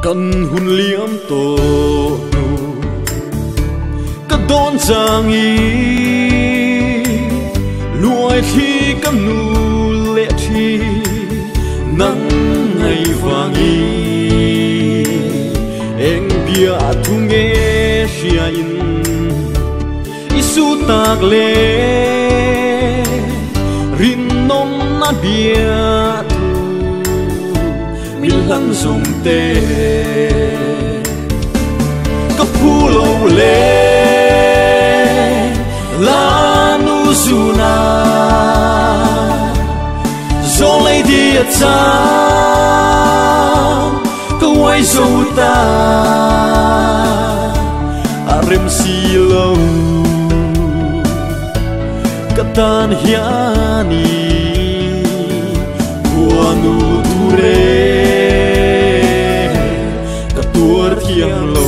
cần hun liếm tổ nu cái đón giang y nuôi khi cái nu lệ chi nắng ngày vàng y em bia thu nghe xia in isu tag le rin nom na bia min lang zong te ka pulo le la nu zuna zo lei dia cha ka wai zo ta arem si lo ka tan hiani buanu dure thiêng